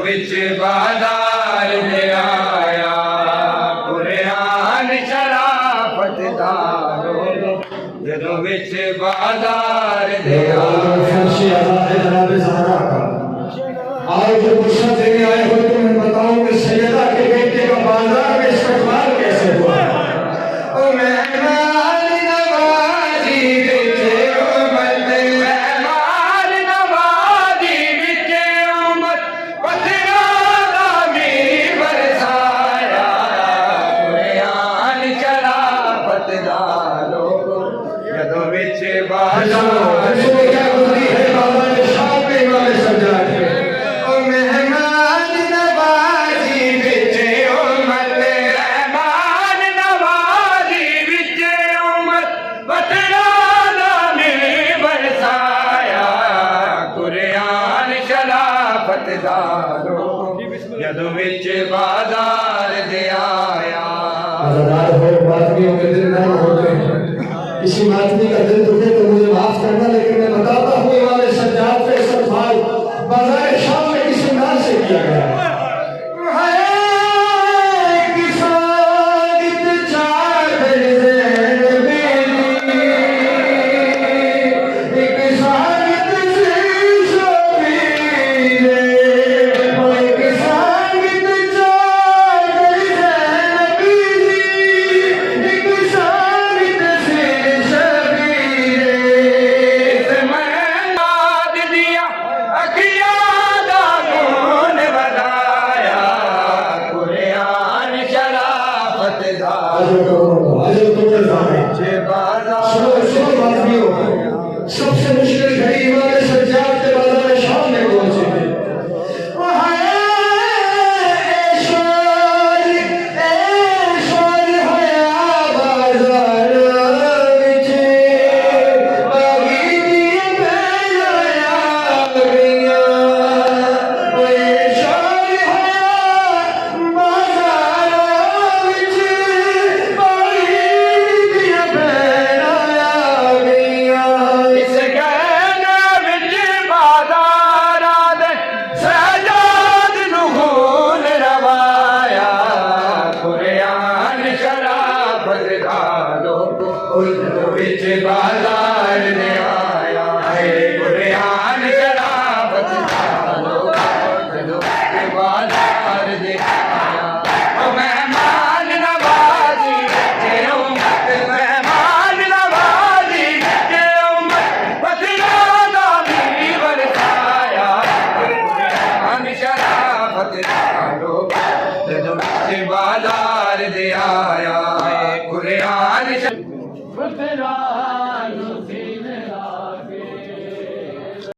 विच बाजार दे आया कुरान शराफत दारो जदों विच बाजार दे आज जो गुस्सा देने आए हो तो मैं बताऊं कि सैयदा के बेटे का बाजार में इस्तेमाल कैसे हुआ। ओ मेहमान नवाजी विच उम्मत मेहमान नवाजी विच उम्मत पत्थरां दा मींह बरसाया कुरान शराफत दारो जदों विच बाजार क्या गुजरी है बाबा ने शाम में इमाम सज्जाद के मेहमान नवाजी विच उम्मत मेहमान नवाजी विच उम्मत पत्थरां दा मींह बरसाया कुरान शराफत दारो जदों विच बाजार दे आया। आजादार हो मातमियों के दिल नरम होते हैं, किसी मातमी का दिल दुखे तो मुझे माफ करना, लेकिन मैं बताता हूँ इमाम सज्जाद का इस्तेमाल बाजार शाम में किस अंदाज से किया गया है। सबसे मुश्किल घड़ी इमाम सज्जाद के बाजार शाम में पहुंचे थे। विच बाजार दे आया है कुरान शराफत दारो जदों विच बाजार दे आया। ओ मेहमान नवाजी विच उम्मत मेहमान नवाजी विच उम्मत पत्थरां दा मींह बरसाया कुरान शराफत दारो जदों विच बाजार दे आया है कुरान